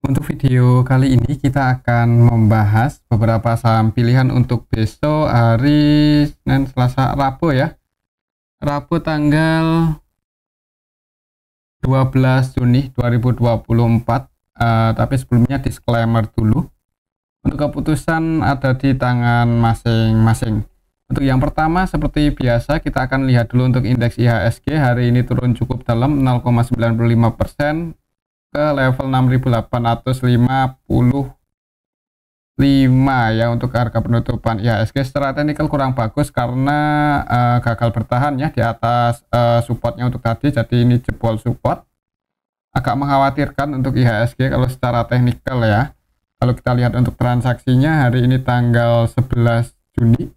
Untuk video kali ini kita akan membahas beberapa saham pilihan untuk besok hari Senin, Selasa, Rabu ya. Rabu tanggal 12 Juni 2024. Tapi sebelumnya disclaimer dulu. Untuk keputusan ada di tangan masing-masing. Untuk yang pertama seperti biasa kita akan lihat dulu untuk indeks IHSG hari ini turun cukup dalam 0,95% ke level 6.855 ya untuk harga penutupan IHSG. Secara teknikal kurang bagus karena gagal bertahan ya di atas supportnya untuk tadi, jadi ini jebol support. Agak mengkhawatirkan untuk IHSG kalau secara teknikal ya. Kalau kita lihat untuk transaksinya hari ini tanggal 11 Juni.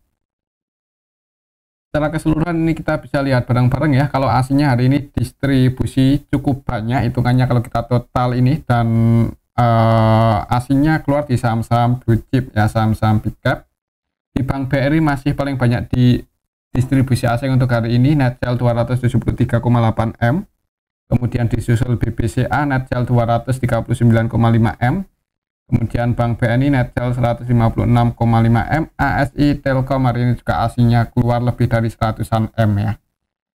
Secara keseluruhan ini kita bisa lihat bareng-bareng ya, kalau aslinya hari ini distribusi cukup banyak hitungannya kalau kita total ini, dan aslinya keluar di saham-saham blue chip ya, saham-saham big cap. Di Bank BRI masih paling banyak di distribusi asing untuk hari ini, net sell 273,8 M. Kemudian disusul BBCA net sell 239,5 M. Kemudian Bank BNI net sell 156,5 M, ASI Telkom hari ini juga aslinya keluar lebih dari 100-an M ya.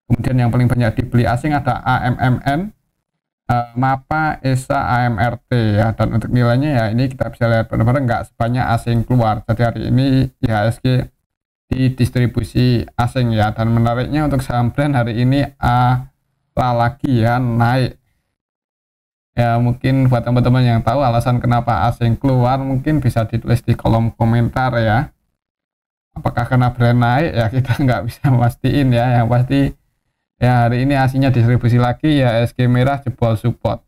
Kemudian yang paling banyak dibeli asing ada AMMN, MAPA, ESA, AMRT ya. Dan untuk nilainya ya ini kita bisa lihat benar-benar nggak sebanyak asing keluar. Jadi hari ini IHSG di distribusi asing ya. Dan menariknya untuk saham brand hari ini lagi ya naik. Ya mungkin buat teman-teman yang tahu alasan kenapa asing keluar mungkin bisa ditulis di kolom komentar ya. Apakah karena brand naik ya kita nggak bisa mastiin ya. Yang pasti ya hari ini aslinya distribusi lagi ya, IHSG merah jebol support.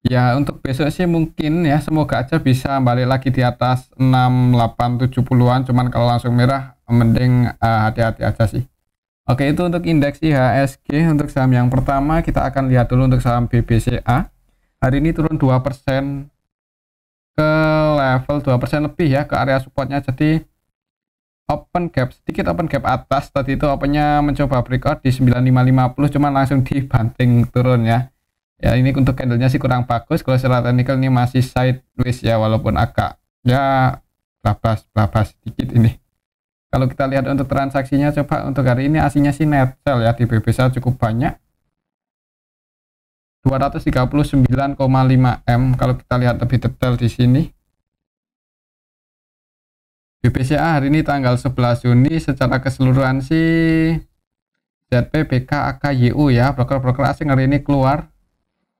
Ya untuk besok sih mungkin ya semoga aja bisa balik lagi di atas 6870-an, cuman kalau langsung merah mending hati-hati aja sih. Oke, itu untuk indeks IHSG. Untuk saham yang pertama kita akan lihat dulu untuk saham BBCA. Hari ini turun 2% ke level 2% lebih ya ke area supportnya. Jadi sedikit open gap atas. Tadi itu opennya mencoba breakout di 9550, cuman langsung dibanting turun ya. Ya ini untuk candlenya sih kurang bagus. Kalau secara teknikal ini masih sideways ya, walaupun agak ya belabas sedikit ini. Kalau kita lihat untuk transaksinya, coba untuk hari ini aslinya sih net sell ya di BBCA cukup banyak, 239,5 M. Kalau kita lihat lebih detail di sini, BBCA hari ini tanggal 11 Juni secara keseluruhan sih ZP, BK, AK, YU ya, broker-broker asing hari ini keluar.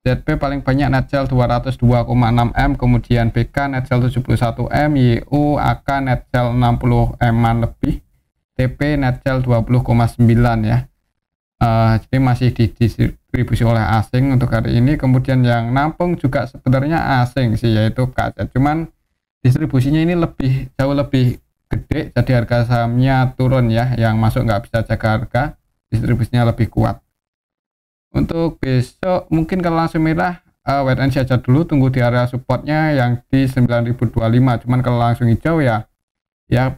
ZP paling banyak net sell 202,6 M, kemudian BK net sell 71 M, YU, AK net sell 60 M-an lebih, TP net sell 20,9 ya. Jadi masih didistribusi oleh asing untuk hari ini. Kemudian yang nampung juga sebenarnya asing sih, yaitu KZ, cuman distribusinya ini jauh lebih gede, jadi harga sahamnya turun ya, yang masuk nggak bisa jaga harga, distribusinya lebih kuat. Untuk besok mungkin kalau langsung merah wait and see aja dulu, tunggu di area supportnya yang di 9025. Cuman kalau langsung hijau ya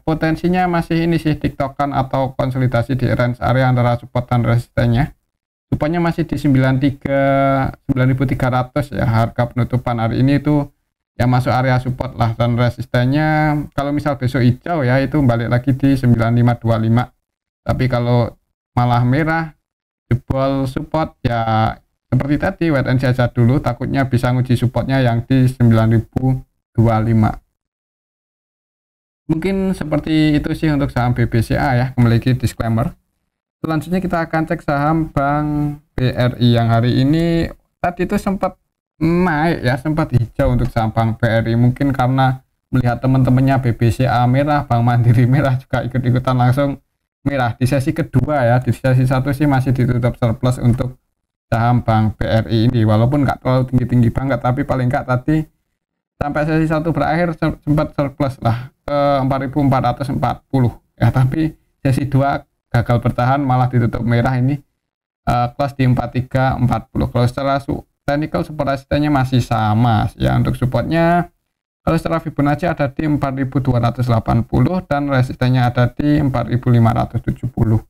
potensinya masih ini sih tiktokan atau konsolidasi di range area antara support dan resistennya. Supportnya masih di 9300 ya, harga penutupan hari ini itu yang masuk area support lah, dan resistennya kalau misal besok hijau ya itu balik lagi di 9525. Tapi kalau malah merah jebol support ya seperti tadi, wait and see aja dulu, takutnya bisa nguji supportnya yang di 9025. Mungkin seperti itu sih untuk saham BBCA ya. Kembali lagi disclaimer. Selanjutnya kita akan cek saham Bank BRI yang hari ini tadi itu sempat naik ya, sempat hijau untuk saham Bank BRI, mungkin karena melihat teman-temannya BBCA merah, Bank Mandiri merah, juga ikut-ikutan langsung merah di sesi kedua ya. Di sesi satu sih masih ditutup surplus untuk saham Bank BRI ini, walaupun nggak terlalu tinggi-tinggi banget, tapi paling nggak tadi sampai sesi satu berakhir sempat surplus lah ke 4440 ya, tapi sesi 2 gagal bertahan malah ditutup merah ini, close di 4340. Kalau secara technical support resistennya masih sama ya. Untuk supportnya kalau secara Fibonacci ada di 4280 dan resistennya ada di 4570.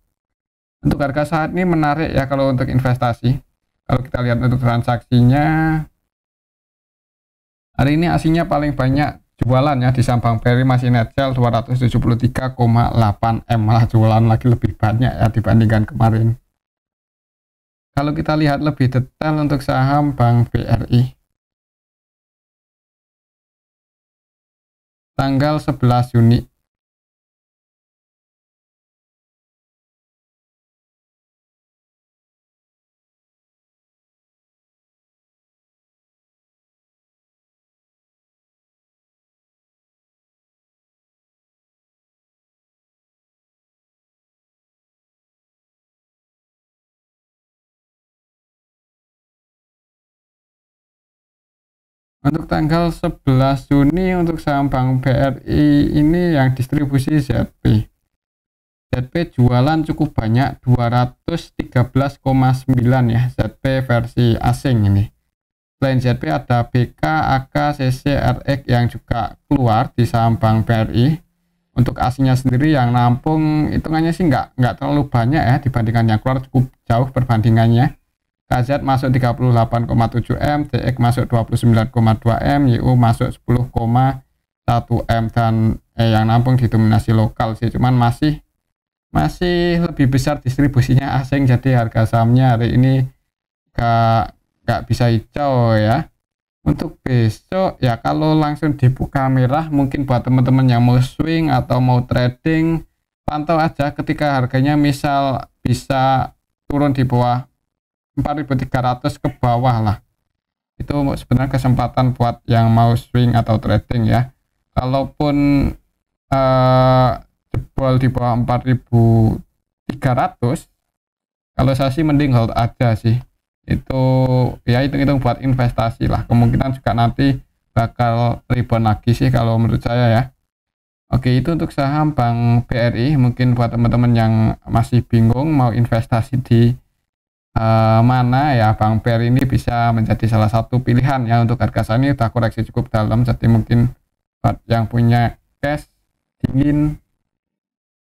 Untuk harga saat ini menarik ya kalau untuk investasi. Kalau kita lihat untuk transaksinya, hari ini aslinya paling banyak jualan ya di saham Bank BRI, masih net sell 273,8 M, malah jualan lagi lebih banyak ya dibandingkan kemarin. Kalau kita lihat lebih detail untuk saham Bank BRI, tanggal 11 Juni. Untuk tanggal 11 Juni untuk saham Bank BRI ini yang distribusi ZP. ZP jualan cukup banyak, 213,9 ya, ZP versi asing ini. Selain ZP ada BK, AK, CC, RX yang juga keluar di saham Bank BRI. Untuk aslinya sendiri yang nampung hitungannya sih nggak terlalu banyak ya dibandingkan yang keluar, cukup jauh perbandingannya. KZ masuk 38,7 M, DX masuk 29,2 M, YU masuk 10,1 M, dan yang nampung didominasi lokal sih, cuman masih lebih besar distribusinya asing, jadi harga sahamnya hari ini nggak bisa hijau ya. Untuk besok ya kalau langsung dibuka merah, mungkin buat teman-teman yang mau swing atau mau trading, pantau aja ketika harganya misal bisa turun di bawah 4.300 ke bawah lah, itu sebenarnya kesempatan buat yang mau swing atau trading ya. Kalaupun jebol di bawah 4.300, kalau saya sih mending hold aja sih, itu ya hitung-hitung buat investasi lah, kemungkinan juga nanti bakal rebound lagi sih kalau menurut saya ya. Oke, itu untuk saham Bank BRI. Mungkin buat teman-teman yang masih bingung mau investasi di mana ya, Bank BRI ini bisa menjadi salah satu pilihan ya. Untuk harga saham ini udah koreksi cukup dalam, jadi mungkin buat yang punya cash dingin,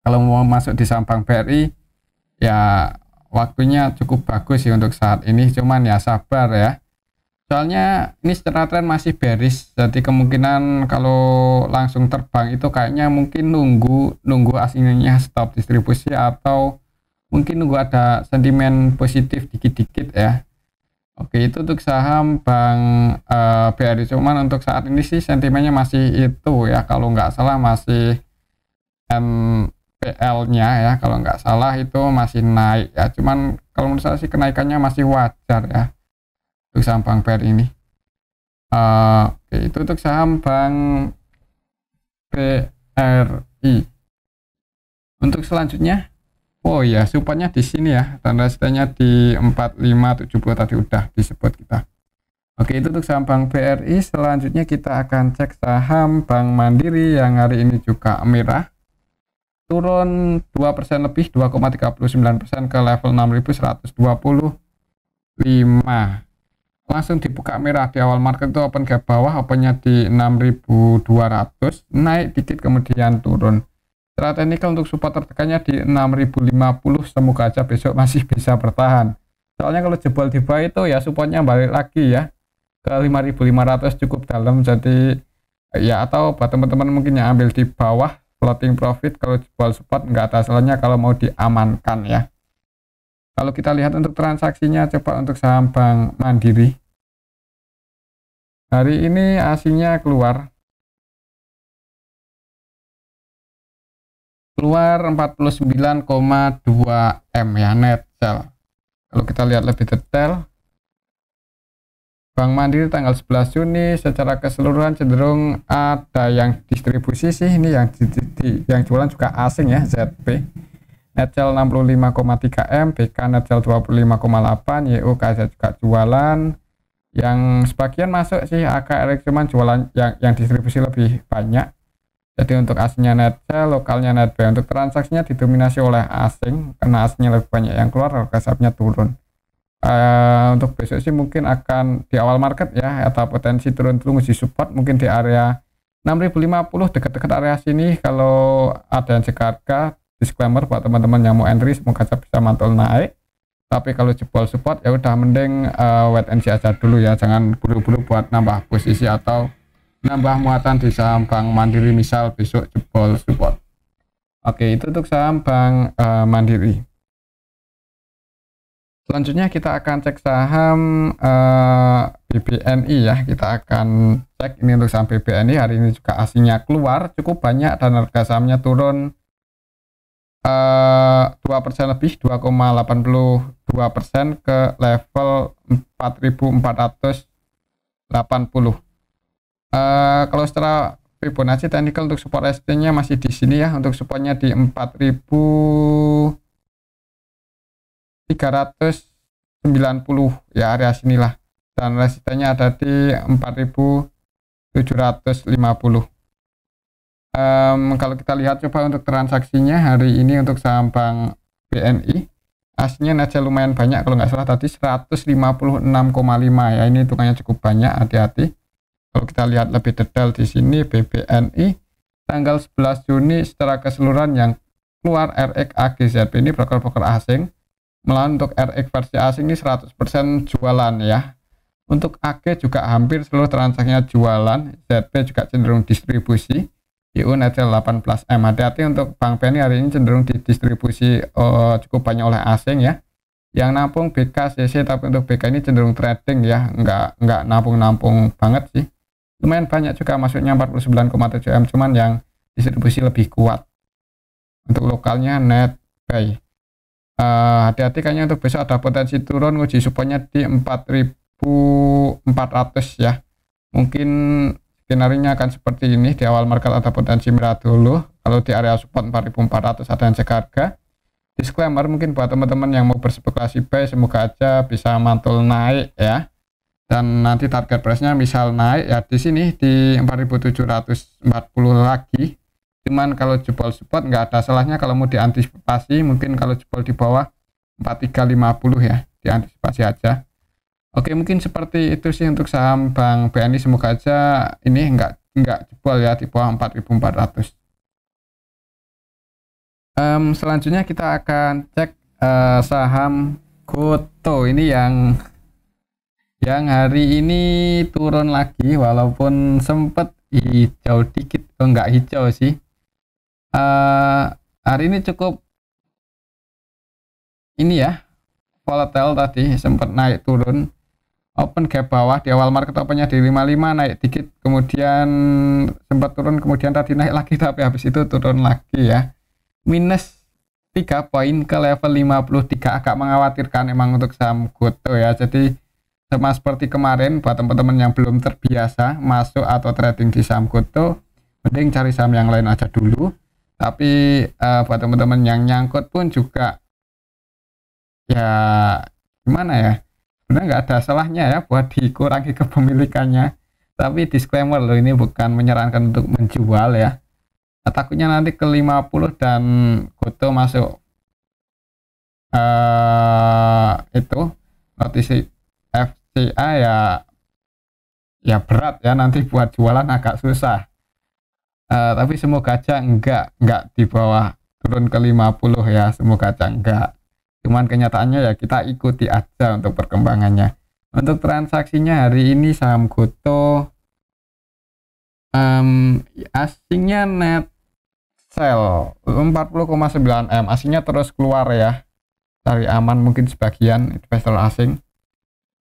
kalau mau masuk di saham Bank BRI ya waktunya cukup bagus sih untuk saat ini, cuman ya sabar ya, soalnya ini secara tren masih bearish, jadi kemungkinan kalau langsung terbang itu kayaknya mungkin nunggu aslinya stop distribusi, atau mungkin nunggu ada sentimen positif dikit-dikit ya. Oke, itu untuk saham Bank BRI. Cuman untuk saat ini sih sentimennya masih itu ya, kalau nggak salah masih NPL-nya ya, kalau nggak salah itu masih naik ya. Cuman kalau menurut saya sih kenaikannya masih wajar ya untuk saham Bank BRI ini. Oke, itu untuk saham Bank BRI. Untuk selanjutnya, oh ya, supportnya di sini ya, tanda setanya di 4570 tadi udah disebut kita. Oke, itu untuk saham Bank BRI. Selanjutnya kita akan cek saham Bank Mandiri yang hari ini juga merah, turun 2% lebih, 2,39% ke level 6.125. Langsung dibuka merah di awal market, itu open gap bawah, opennya di 6.200, naik dikit kemudian turun. Secara teknikal untuk support tertekannya di 6.050, semoga aja besok masih bisa bertahan. Soalnya kalau jebol di bawah itu ya supportnya balik lagi ya ke 5.500, cukup dalam, jadi ya, atau buat teman-teman mungkin yang ambil di bawah floating profit, kalau jebol support nggak ada salahnya kalau mau diamankan ya. Kalau kita lihat untuk transaksinya, coba untuk saham Bank Mandiri hari ini aslinya keluar 49,2 M ya, net sell. Kalau kita lihat lebih detail, Bank Mandiri tanggal 11 Juni secara keseluruhan cenderung ada yang distribusi sih, ini yang jualan juga asing ya, ZP net sell 65,3 M, BK net sell 25,8, YU KZ juga jualan, yang sebagian masuk sih AKRX, cuman jualan yang distribusi lebih banyak. Jadi untuk aslinya net sell, lokalnya net buy. Untuk transaksinya didominasi oleh asing, karena aslinya lebih banyak yang keluar, harga sahamnya turun. Untuk besok sih mungkin akan di awal market ya, atau potensi turun dulu di support mungkin di area 6.050, dekat-dekat area sini. Kalau ada yang jaga harga, disclaimer buat teman-teman yang mau entry, semoga bisa mantul naik. Tapi kalau jebol support ya udah mending wait and see aja dulu ya, jangan buru-buru buat nambah posisi atau nambah muatan di saham Bank Mandiri misal besok jebol support. Oke, itu untuk saham Bank Mandiri. Selanjutnya kita akan cek saham BBNI ya. Kita akan cek ini untuk saham BBNI. Hari ini juga aslinya keluar cukup banyak dan harga sahamnya turun 2% lebih, 2,82% ke level 4.480. Kalau secara Fibonacci technical untuk support ST-nya masih di sini ya. Untuk supportnya di 4.390 ya, area sinilah, dan resistennya ada di 4.750. Kalau kita lihat coba untuk transaksinya hari ini untuk saham Bank BNI aslinya aja lumayan banyak, kalau nggak salah tadi 156,5 ya, ini hitungannya cukup banyak, hati-hati. Kalau kita lihat lebih detail di sini BBNI tanggal 11 Juni secara keseluruhan yang keluar RX AGZP ini broker-broker asing. Melawan untuk RX versi asing ini 100% jualan ya. Untuk AG juga hampir seluruh transaksinya jualan. ZP juga cenderung distribusi. IU Netzel 18M. Hati-hati untuk Bank BNI hari ini cenderung didistribusi cukup banyak oleh asing ya. Yang nampung BKCC, tapi untuk BK ini cenderung trading ya, nggak nampung-nampung banget sih. Lumayan banyak juga masuknya 49,7 M, cuman yang distribusi lebih kuat. Untuk lokalnya NetBuy. Hati-hati kayaknya untuk besok ada potensi turun, uji supportnya di 4.400 ya. Mungkin skenario-nya akan seperti ini, di awal market ada potensi merah dulu, kalau di area support 4.400 ada yang cek harga. Disclaimer mungkin buat teman-teman yang mau berspekulasi buy, semoga aja bisa mantul naik ya. Dan nanti target price-nya misal naik ya di sini di 4.740 lagi. Cuman kalau jebol support nggak ada salahnya kalau mau diantisipasi, mungkin kalau jebol di bawah 4350 ya, diantisipasi aja. Oke, mungkin seperti itu sih untuk saham Bank BNI, semoga aja ini nggak jebol ya di bawah 4.400. Selanjutnya kita akan cek saham Gotoh ini yang hari ini turun lagi walaupun sempat hijau dikit, nggak hijau sih. Hari ini cukup ini ya, volatile, tadi sempat naik turun, open gap bawah di awal market, opennya di 55, naik dikit, kemudian sempat turun, kemudian tadi naik lagi, tapi habis itu turun lagi ya, minus 3 poin ke level 53. Agak mengkhawatirkan emang untuk saham Gotoh ya. Jadi sama seperti kemarin, buat teman-teman yang belum terbiasa masuk atau trading di saham Gotoh, mending cari saham yang lain aja dulu. Tapi buat teman-teman yang nyangkut pun juga ya gimana ya, sebenarnya nggak ada salahnya ya buat dikurangi kepemilikannya. Tapi disclaimer loh, ini bukan menyarankan untuk menjual ya. Takutnya nanti ke 50 dan Gotoh masuk itu notisi FCA ya berat ya, nanti buat jualan agak susah. Tapi semoga aja enggak di bawah turun ke 50 ya, semoga aja enggak. Cuman kenyataannya ya kita ikuti aja untuk perkembangannya. Untuk transaksinya hari ini saham Gotoh asingnya Netzel 40,9 M, asingnya terus keluar ya, cari aman mungkin sebagian investor asing.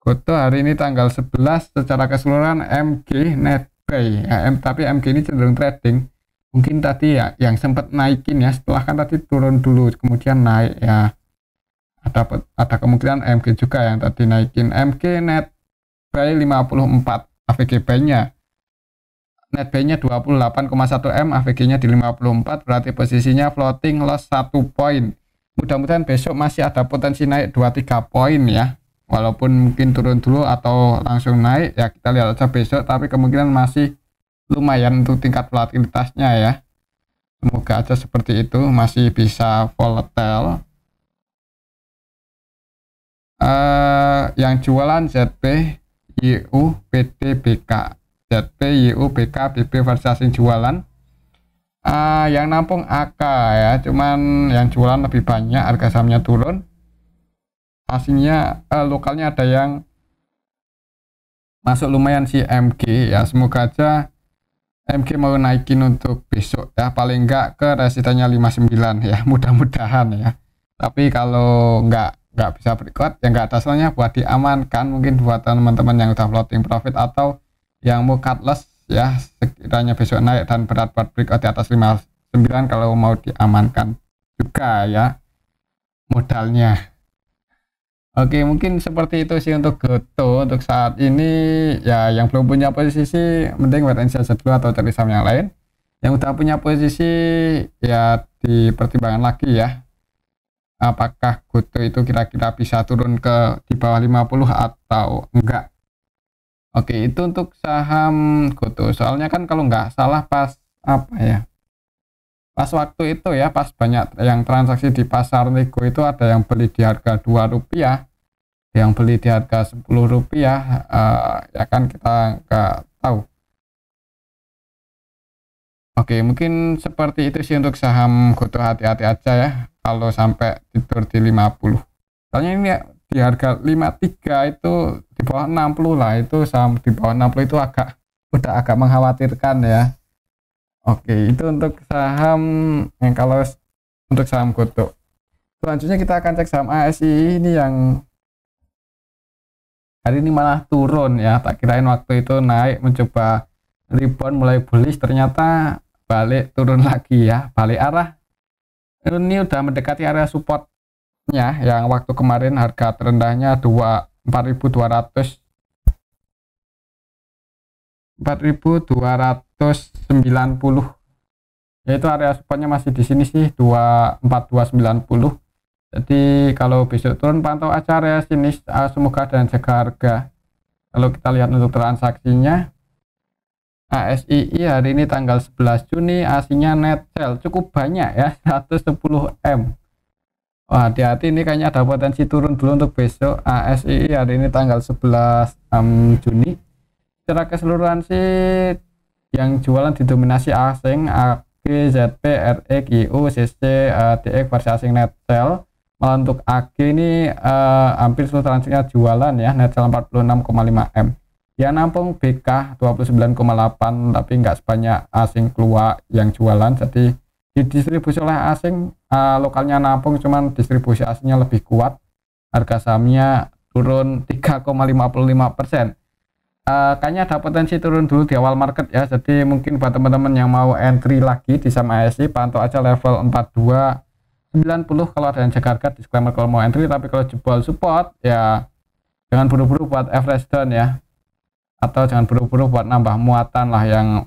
Gotoh hari ini tanggal 11 secara keseluruhan MG NetBuy ya, tapi MG ini cenderung trading. Mungkin tadi ya yang sempat naikin ya, setelah kan tadi turun dulu kemudian naik ya, ada kemungkinan MG juga yang tadi naikin. MG NetBuy 54, AVG buy-nya NetBuy-nya 28,1 M, AVG-nya di 54, berarti posisinya floating loss 1 poin. Mudah-mudahan besok masih ada potensi naik 2-3 poin ya. Walaupun mungkin turun dulu atau langsung naik ya, kita lihat aja besok, tapi kemungkinan masih lumayan untuk tingkat volatilitasnya ya. Semoga aja seperti itu, masih bisa volatile. Yang jualan ZP, YU, PT, BK. ZP, YU, BK, BB versi asing jualan. Yang nampung AK ya, cuman yang jualan lebih banyak, harga sahamnya turun. asingnya lokalnya ada yang masuk lumayan sih MG ya, semoga aja MG mau naikin untuk besok ya, paling enggak ke resistennya 59 ya, mudah-mudahan ya. Tapi kalau nggak bisa breakout ya nggak ada salahnya buat diamankan, mungkin buat teman-teman yang udah floating profit atau yang mau cut loss ya, sekiranya besok naik dan berat buat breakout di atas 59 kalau mau diamankan juga ya modalnya. Oke, mungkin seperti itu sih untuk Goto untuk saat ini ya. Yang belum punya posisi mending wait and see dulu atau cari saham yang lain. Yang udah punya posisi ya dipertimbangkan lagi ya, apakah Goto itu kira-kira bisa turun ke di bawah 50 atau enggak. Oke, itu untuk saham Goto. Soalnya kan kalau nggak salah pas apa ya, pas waktu itu ya, pas banyak yang transaksi di pasar nego itu ada yang beli di harga 2 rupiah, yang beli di harga 10 rupiah, ya kan kita nggak tahu. Oke, mungkin seperti itu sih untuk saham Goto, hati-hati aja ya kalau sampai tidur di 50. Soalnya ini ya, di harga 53 itu di bawah 60 lah, itu saham di bawah 60 itu udah agak mengkhawatirkan ya. Oke, itu untuk saham yang kalau untuk saham Goto. Selanjutnya kita akan cek saham ASI ini yang hari ini malah turun ya. Tak kirain waktu itu naik mencoba rebound mulai bullish, ternyata balik turun lagi ya, balik arah. Ini udah mendekati area supportnya yang waktu kemarin harga terendahnya 4.200 4.290, yaitu area supportnya masih di sini sih 24290. Jadi kalau besok turun pantau aja area sini, semoga dan jaga harga. Kalau kita lihat untuk transaksinya, ASII hari ini tanggal 11 Juni aslinya net sell cukup banyak ya, 110 M. Wah, hati-hati ini kayaknya ada potensi turun dulu untuk besok. ASII hari ini tanggal 11 Juni. Secara keseluruhan sih yang jualan didominasi asing, AG, ZP, RE, GU, CC, DX versi asing net sell. Malah untuk AG ini hampir seluruh transaksinya jualan ya, net sell 46,5 M. Ya nampung BK 29,8, tapi nggak sebanyak asing keluar yang jualan, jadi didistribusi oleh asing, lokalnya nampung, cuman distribusi asingnya lebih kuat. Harga sahamnya turun 3,55%. Kayaknya ada potensi turun dulu di awal market ya, jadi mungkin buat teman-teman yang mau entry lagi di saham ASI pantau aja level 4290 kalau ada yang jaga harga, disclaimer kalau mau entry, tapi kalau jebol support ya jangan buru-buru buat average down ya, atau jangan buru-buru buat nambah muatan lah yang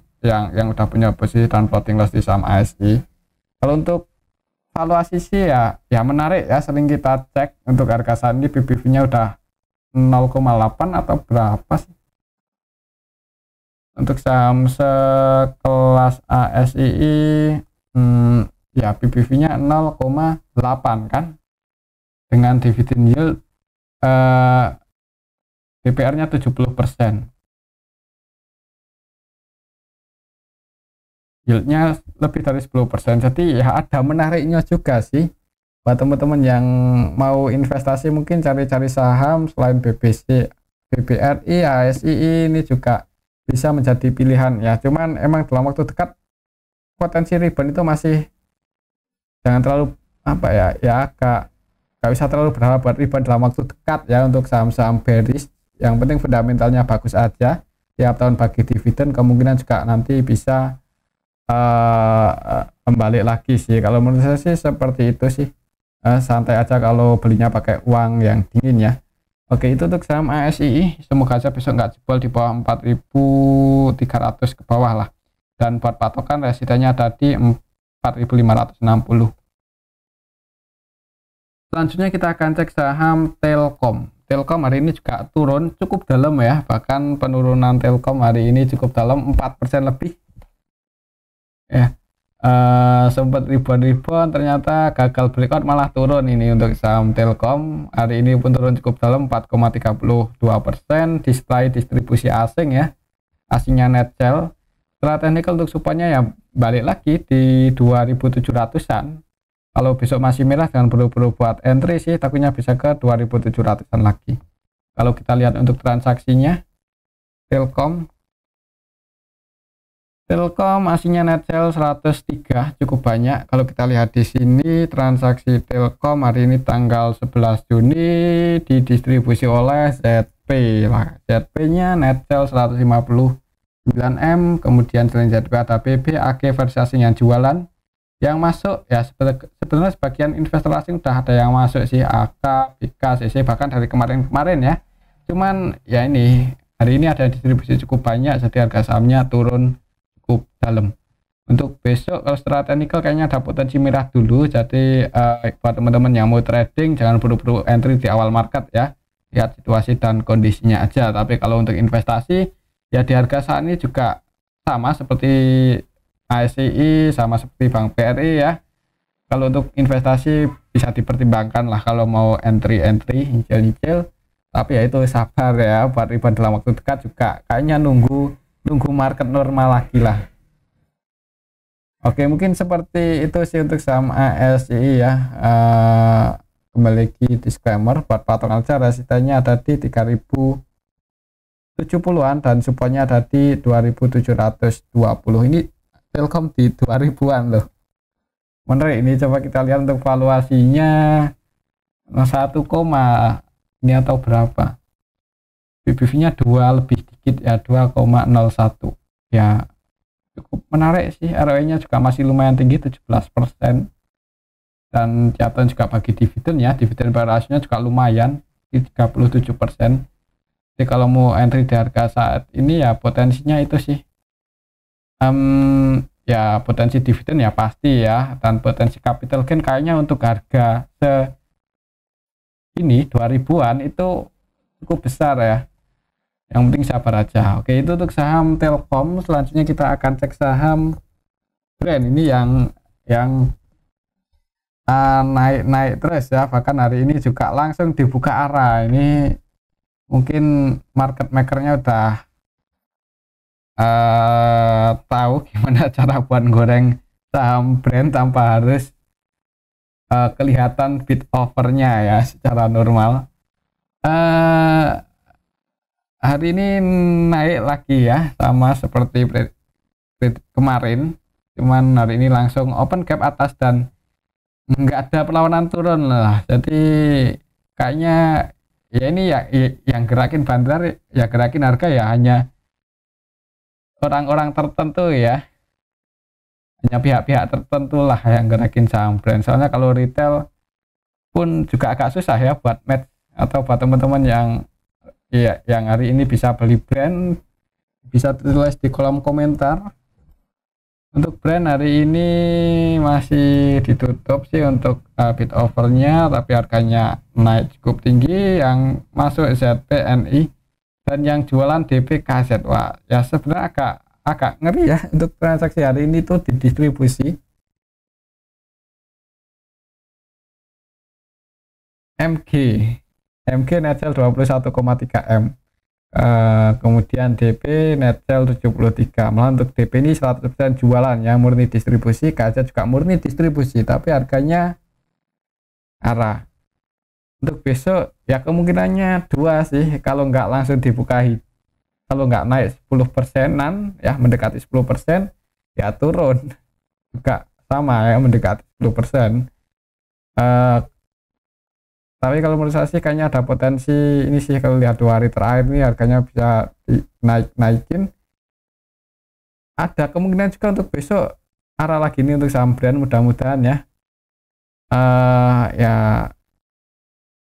udah punya posisi dan floating loss di saham ASI. Kalau untuk valuasi sih ya menarik ya, sering kita cek untuk harga saat ini BBV-nya udah 0,8 atau berapa sih. Untuk saham sekelas ASII ya BBV-nya 0,8 kan, dengan dividen yield DPR-nya 70%. Yieldnya lebih dari 10%, jadi ya ada menariknya juga sih buat teman-teman yang mau investasi. Mungkin cari-cari saham selain BBC, BBRI, ASII ini juga bisa menjadi pilihan ya, cuman emang dalam waktu dekat potensi rebound itu masih jangan terlalu apa ya gak bisa terlalu berharap buat rebound dalam waktu dekat ya untuk saham-saham bearish. Yang penting fundamentalnya bagus aja, tiap tahun bagi dividen, kemungkinan juga nanti bisa kembali lagi sih. Kalau menurut saya sih seperti itu sih, santai aja kalau belinya pakai uang yang dingin ya. Oke, itu untuk saham ASII, semoga aja besok nggak jebol di bawah 4.300 ke bawah lah, dan buat patokan resistennya ada di 4.560. Selanjutnya kita akan cek saham Telkom. Telkom hari ini juga turun cukup dalam ya, bahkan penurunan Telkom hari ini cukup dalam, 4% lebih ya. Sempat rebound ternyata gagal breakout malah turun. Ini untuk saham Telkom hari ini pun turun cukup dalam, 4,32%, disertai distribusi asing ya, asingnya net sell. Setelah teknikal untuk supportnya ya balik lagi di 2700-an. Kalau besok masih merah jangan buru-buru buat entry sih, takutnya bisa ke 2700-an lagi. Kalau kita lihat untuk transaksinya, Telkom aslinya net sell 103 cukup banyak. Kalau kita lihat di sini transaksi Telkom hari ini tanggal 11 Juni didistribusi oleh ZP lah. ZP-nya net sell 159M, kemudian selain ZP ada BB, AG versi asing yang jualan. Yang masuk ya sebenarnya sebagian investor asing udah ada yang masuk sih, AK, BK, CC bahkan dari kemarin-kemarin ya. Cuman ya ini hari ini ada distribusi cukup banyak, jadi harga sahamnya turun cukup dalam. Untuk besok kalau secara teknikal kayaknya ada potensi merah dulu, jadi buat teman-teman yang mau trading jangan buru-buru entry di awal market ya, lihat situasi dan kondisinya aja. Tapi kalau untuk investasi ya di harga saat ini juga sama seperti ASI, sama seperti Bank BRI ya. Kalau untuk investasi bisa dipertimbangkan lah kalau mau entry nyicil, tapi ya itu sabar ya, buat rebound dalam waktu dekat juga kayaknya nunggu market normal lagi lah. Oke, mungkin seperti itu sih untuk saham ASI ya. Kembali lagi disclaimer, buat pattern aja resistennya ada di 3070-an dan supportnya ada di 2720. Ini Telkom di 2000-an loh. Menarik ini, coba kita lihat untuk valuasinya 1, ini atau berapa? BBV-nya 2 lebih dikit ya, 2,01 ya, cukup menarik sih. ROE-nya juga masih lumayan tinggi 17%, dan catatan juga bagi dividen ya, dividen per ratio-nya juga lumayan di 37%. Jadi kalau mau entry di harga saat ini ya potensinya itu sih ya potensi dividen ya pasti ya, dan potensi capital gain kayaknya untuk harga ini 2000-an itu cukup besar ya. Yang penting sabar aja. Oke, itu untuk saham Telkom. Selanjutnya kita akan cek saham Brand ini yang naik terus ya, bahkan hari ini juga langsung dibuka arah. Ini mungkin market makernya udah tahu gimana cara buat goreng saham Brand tanpa harus kelihatan bid overnya ya secara normal. Hari ini naik lagi ya, sama seperti kemarin, cuman hari ini langsung open gap atas dan nggak ada perlawanan turun lah. Jadi kayaknya ya ini ya yang gerakin bandar ya, gerakin harga ya hanya orang-orang tertentu ya, hanya pihak-pihak tertentu lah yang gerakin saham Brand. Soalnya kalau retail pun juga agak susah ya buat match, atau buat teman-teman yang hari ini bisa beli Brand bisa tulis di kolom komentar. Untuk Brand hari ini masih ditutup sih untuk bid overnya, tapi harganya naik cukup tinggi. Yang masuk ZPNI dan yang jualan DPKZ. Wah ya sebenarnya agak ngeri ya untuk transaksi hari ini tuh di distribusi. MG net sell 21,3M, kemudian DP net sell 73. Malah untuk DP ini 100% jualan ya, murni distribusi. KZ juga murni distribusi, tapi harganya arah. Untuk besok ya kemungkinannya dua sih, kalau nggak langsung dibuka, kalau nggak naik 10%an ya, mendekati 10% ya turun juga sama ya, mendekati 10%. Tapi kalau menurut saya sih kayaknya ada potensi ini sih, kalau lihat 2 hari terakhir ini harganya bisa naikin. Ada kemungkinan juga untuk besok arah lagi ini untuk saham Brand, mudah-mudahan ya. Ya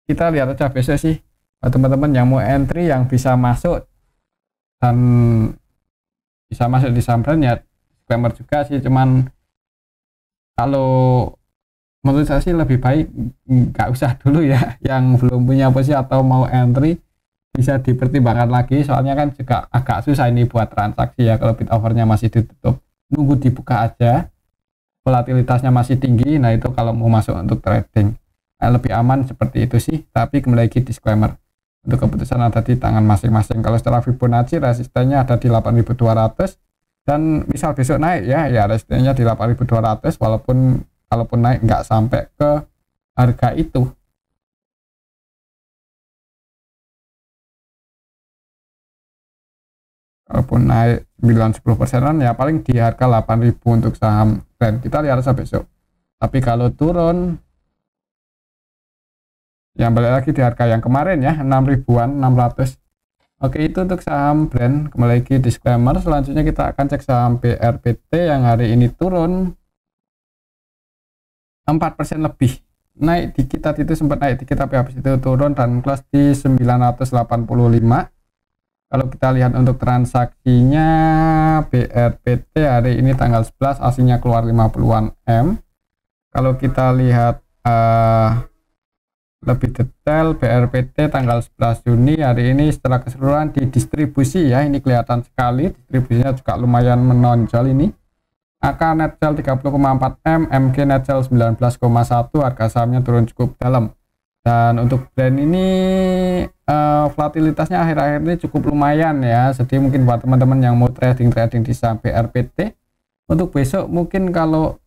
kita lihat aja besok sih, teman-teman yang mau entry yang bisa masuk dan bisa masuk di saham Brand ya, disclaimer juga sih. Cuman kalau menurut saya sih lebih baik nggak usah dulu ya, yang belum punya posisi atau mau entry bisa dipertimbangkan lagi, soalnya kan juga agak susah ini buat transaksi ya kalau bid overnya masih ditutup, nunggu dibuka aja, volatilitasnya masih tinggi. Nah itu kalau mau masuk untuk trading lebih aman seperti itu sih. Tapi kembali lagi disclaimer, untuk keputusan ada di tangan masing-masing. Kalau setelah Fibonacci resistennya ada di 8.200, dan misal besok naik ya resistennya di 8.200, walaupun kalaupun naik nggak sampai ke harga itu. Kalaupun naik 9-10%an ya paling di harga 8.000 untuk saham brand. Kita lihat sampai besok. Tapi kalau turun yang balik lagi di harga yang kemarin ya 6.000-an, 600. Oke, itu untuk saham brand. Kembali lagi disclaimer. Selanjutnya kita akan cek saham BRPT yang hari ini turun 4% lebih. Naik dikit, tadi itu sempat naik dikit tapi habis itu turun dan close di 985. Kalau kita lihat untuk transaksinya BRPT hari ini tanggal 11 aslinya keluar 50-an M. Kalau kita lihat lebih detail BRPT tanggal 11 Juni hari ini setelah keseluruhan di distribusi ya, ini kelihatan sekali distribusinya juga lumayan menonjol ini. AK net sell 30,4 M, MG net sell 19,1, harga sahamnya turun cukup dalam. Dan untuk brand ini volatilitasnya akhir-akhir ini cukup lumayan ya, jadi mungkin buat teman-teman yang mau trading di saham BRPT untuk besok mungkin kalau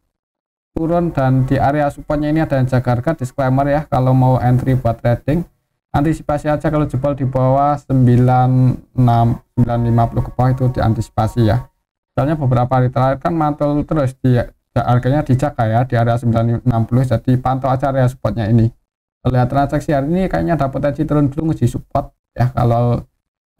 turun dan di area supportnya ini ada yang jaga harga, disclaimer ya, kalau mau entry buat trading antisipasi aja kalau jebol di bawah 950 ke bawah itu diantisipasi ya, soalnya beberapa hari terakhir kan mantul terus di harganya dijaga ya di area 960, jadi pantau aja area supportnya ini. Lihat transaksi hari ini kayaknya ada potensi turun dulu uji support ya, kalau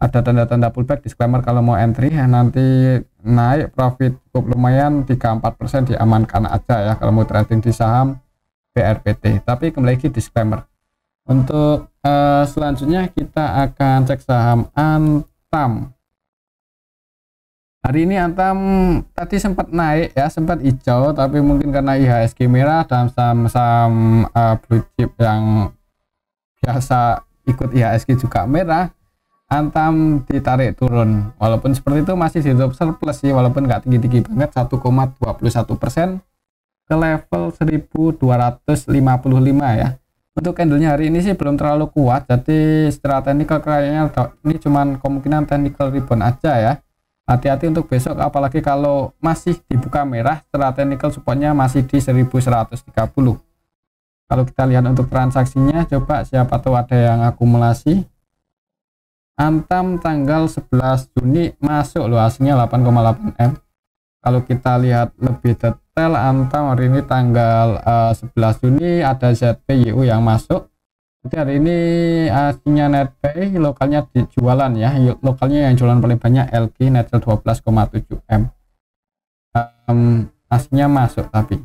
ada tanda-tanda pullback disclaimer kalau mau entry ya, nanti naik profit cukup lumayan 3-4% diamankan aja ya kalau mau trading di saham BRPT. Tapi kembali lagi disclaimer. Untuk selanjutnya kita akan cek saham Antam. Hari ini Antam tadi sempat naik ya, sempat hijau tapi mungkin karena IHSG merah dan saham-saham blue chip yang biasa ikut IHSG juga merah, Antam ditarik turun. Walaupun seperti itu masih ditutup surplus sih, walaupun nggak tinggi-tinggi banget, 1,21% ke level 1255 ya. Untuk candlenya hari ini sih belum terlalu kuat, jadi secara teknikal kayaknya ini cuman kemungkinan technical rebound aja ya. Hati-hati untuk besok, apalagi kalau masih dibuka merah, secara technical supportnya masih di 1130. Kalau kita lihat untuk transaksinya, coba siapa tahu ada yang akumulasi. Antam tanggal 11 Juni masuk loh, hasilnya 8,8 M. Kalau kita lihat lebih detail, Antam hari ini tanggal 11 Juni ada ZPYU yang masuk. Jadi hari ini hasilnya netpay, lokalnya dijualan ya, lokalnya yang jualan paling banyak LG net sell 12,7 M. Hasilnya masuk, tapi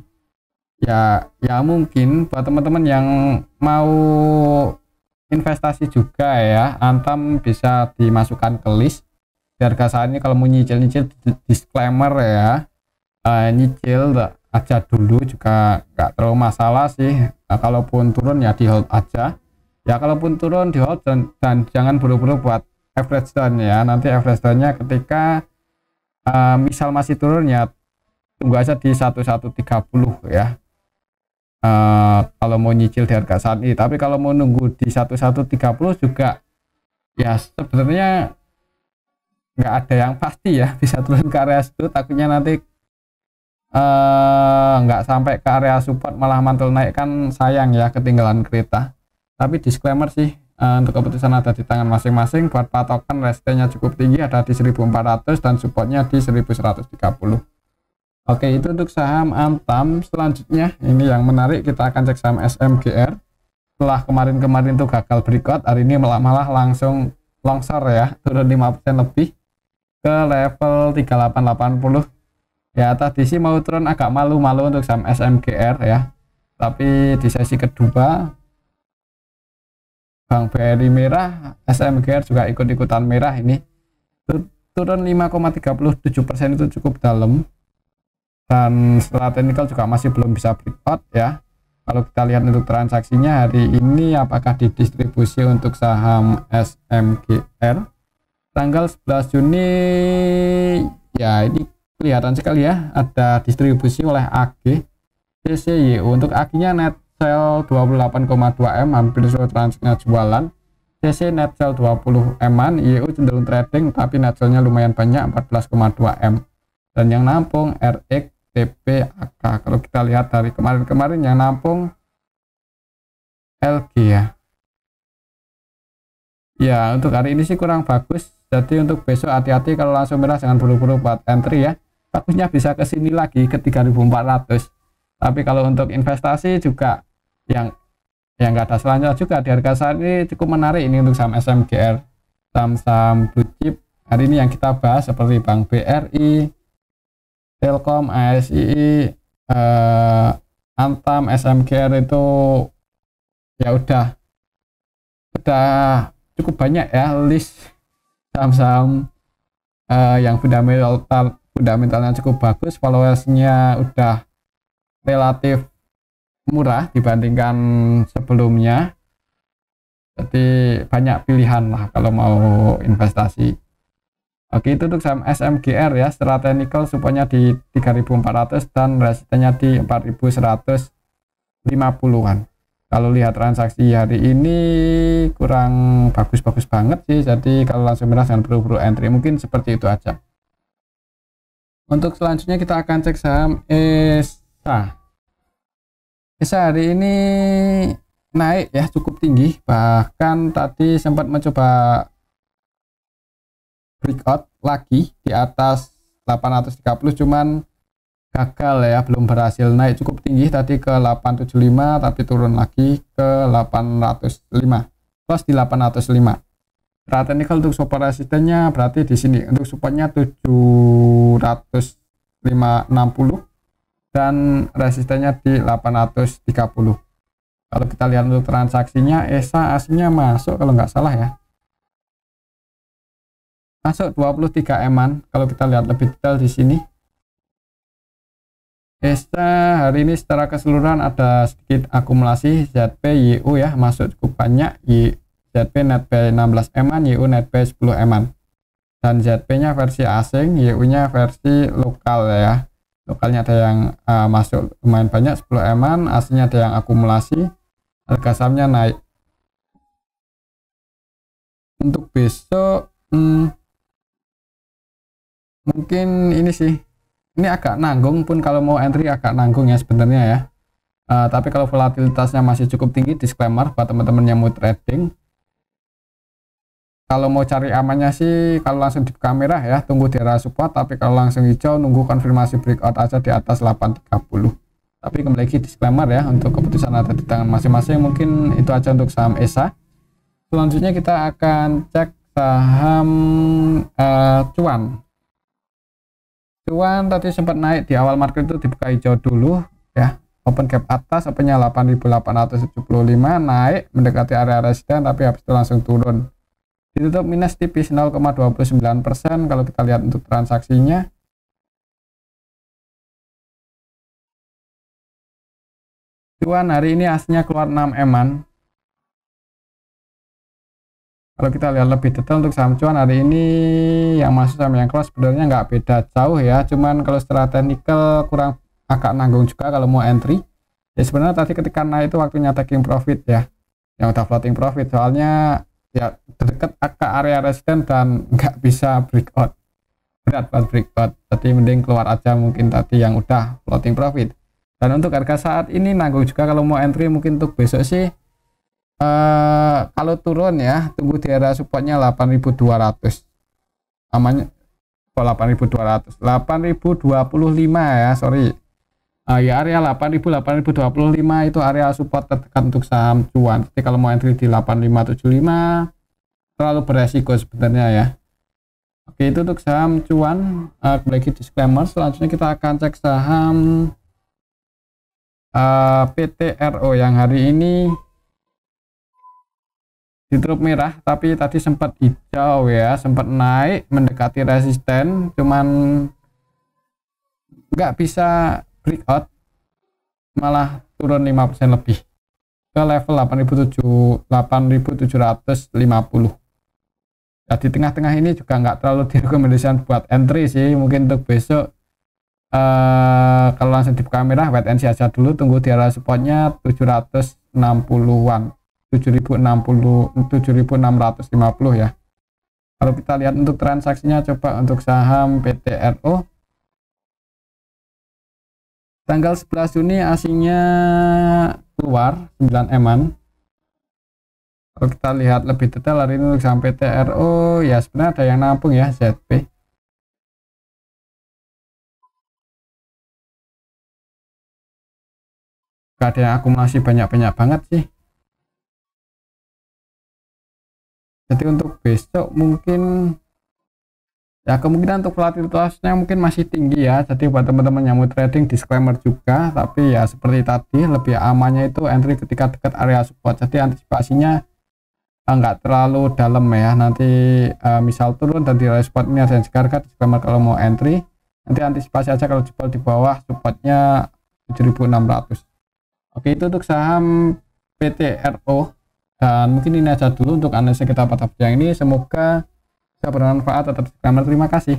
ya mungkin buat teman-teman yang mau investasi juga ya, Antam bisa dimasukkan ke list. Di harga saat ini kalau mau nyicil-nyicil, disclaimer ya, nyicil aja dulu juga nggak terlalu masalah sih. Kalaupun turun ya di hold aja ya, kalaupun turun di hold dan jangan buru-buru buat average down ya. Nanti average downnya ketika misal masih turun ya tunggu aja di 1130 ya. Kalau mau nyicil di harga saat ini, tapi kalau mau nunggu di 1130 juga ya sebenarnya nggak ada yang pasti ya, bisa turun ke area situ, takutnya nanti nggak sampai ke area support malah mantul naik, kan sayang ya, ketinggalan kereta. Tapi disclaimer sih, untuk keputusan ada di tangan masing-masing. Buat patokan resistennya cukup tinggi, ada di 1400 dan supportnya di 1130. Oke, itu untuk saham Antam. Selanjutnya ini yang menarik, kita akan cek saham SMGR. Setelah kemarin tuh gagal breakout, hari ini malah langsung longsor ya, turun 5% lebih ke level 3880 ya. Tadi sih mau turun agak malu-malu untuk saham SMGR ya, tapi di sesi kedua Bank BRI merah, SMGR juga ikut-ikutan merah. Ini turun 5,37% itu cukup dalam, dan setelah teknikal juga masih belum bisa breakout ya. Kalau kita lihat untuk transaksinya hari ini, apakah didistribusi untuk saham SMGR tanggal 11 Juni ya, ini kelihatan sekali ya, ada distribusi oleh AG CCYU. Untuk AG nya net sell 28,2 M, hampir seluruh transaksinya jualan. CC net sell 20 M-an, YU cenderung trading tapi net sell-nya lumayan banyak, 14,2 M. Dan yang nampung RX TPAK. Kalau kita lihat dari kemarin-kemarin yang nampung LG ya. Ya, untuk hari ini sih kurang bagus. Jadi untuk besok hati-hati kalau langsung merah, jangan buru-buru buat entry ya. Bagusnya bisa ke sini lagi ke 3.400. Tapi kalau untuk investasi juga yang nggak ada selanjutnya juga di harga saat ini cukup menarik ini untuk saham SMGR, saham-saham blue chip. Hari ini yang kita bahas seperti Bank BRI, Telkom, ASI, Antam, SMGR itu ya udah cukup banyak ya list saham-saham yang fundamentalnya cukup bagus, followersnya udah relatif murah dibandingkan sebelumnya. Jadi banyak pilihan lah kalau mau investasi. Oke, itu untuk saham SMGR ya. Secara teknikal supportnya di 3.400 dan resistennya di 4.150-an. Kalau lihat transaksi hari ini kurang bagus-bagus banget sih. Jadi kalau langsung merah jangan buru-buru entry. Mungkin seperti itu aja. Untuk selanjutnya kita akan cek saham ESA. ESA hari ini naik ya, cukup tinggi. Bahkan tadi sempat mencoba breakout lagi di atas 830, cuman gagal ya, belum berhasil naik cukup tinggi tadi ke 875 tapi turun lagi ke 805, plus di 805. Secara teknikal untuk support resistennya berarti di sini untuk supportnya 760 dan resistennya di 830. Kalau kita lihat untuk transaksinya, ESA aslinya masuk kalau nggak salah ya, masuk 23 eman. Kalau kita lihat lebih detail di sini, ESA hari ini secara keseluruhan ada sedikit akumulasi ZP YU ya, masuk cukup banyak. ZP net B 16 eman, YU net B 10 eman, dan ZP nya versi asing, YU nya versi lokal ya. Lokalnya ada yang masuk lumayan banyak 10 eman, aslinya ada yang akumulasi. Harga sahamnya naik. Untuk besok mungkin ini sih, ini agak nanggung, pun kalau mau entry agak nanggung ya sebenarnya ya. Tapi kalau volatilitasnya masih cukup tinggi, disclaimer buat teman-teman yang mau trading. Kalau mau cari amannya sih kalau langsung di kamera ya, tunggu di area support. Tapi kalau langsung hijau, nunggu konfirmasi breakout aja di atas 830. Tapi kembali lagi disclaimer ya, untuk keputusan ada di tangan masing-masing. Mungkin itu aja untuk saham ESA. Selanjutnya kita akan cek saham Cuan. Cuan tadi sempat naik di awal market itu dibuka hijau dulu ya, open gap atas, opennya 8.875, naik mendekati area resisten tapi habis itu langsung turun, ditutup minus tipis 0,29%. Kalau kita lihat untuk transaksinya, Cuan hari ini aslinya keluar 6 eman. Kalau kita lihat lebih detail untuk saham Cuan hari ini, yang masuk sama yang keluar sebenarnya nggak beda jauh ya, cuman kalau secara teknikal kurang agak nanggung juga kalau mau entry ya. Sebenarnya tadi ketika naik itu waktunya taking profit ya, yang udah floating profit, soalnya ya dekat ke area resisten dan nggak bisa breakout, berat buat breakout, jadi mending keluar aja mungkin tadi yang udah floating profit. Dan untuk harga saat ini nanggung juga kalau mau entry. Mungkin untuk besok sih kalau turun ya, tunggu di area supportnya 8.200 amannya. Kok 8.200, 8.025 ya, sorry. Ya area 8.025 itu area support terdekat untuk saham Cuan. Jadi kalau mau entry di 8575 terlalu beresiko sebenarnya ya. Oke, itu untuk saham Cuan. Lagi disclaimer. Selanjutnya kita akan cek saham PTRO yang hari ini ditutup merah tapi tadi sempat hijau ya, sempat naik mendekati resisten, cuman nggak bisa breakout, malah turun 5% lebih ke level 8.750. Ya, di tengah-tengah ini juga nggak terlalu direkomendasikan buat entry sih. Mungkin untuk besok kalau langsung di kamera wait and see aja dulu, tunggu di area supportnya 760-an, 7.650 ya. Kalau kita lihat untuk transaksinya, coba untuk saham PTRO Tanggal 11 Juni asingnya keluar 9 eman. Kalau kita lihat lebih detail hari ini untuk saham PTRO ya sebenarnya ada yang nampung ya, ZP. Gak ada yang akumulasi banyak-banyak banget sih. Jadi untuk besok mungkin ya kemungkinan untuk volatilitasnya mungkin masih tinggi ya. Jadi buat teman-teman yang mau trading disclaimer juga, tapi ya seperti tadi lebih amannya itu entry ketika dekat area support. Jadi antisipasinya nggak terlalu dalam ya. Nanti misal turun dan di area support ini ada yang sekarang disclaimer kalau mau entry. Nanti antisipasi aja kalau jebol di bawah supportnya 7.600. Oke, itu untuk saham PTRO. Dan mungkin ini aja dulu untuk analisa kita pada video ini. Semoga bisa bermanfaat. Tetap disclaimer. Terima kasih.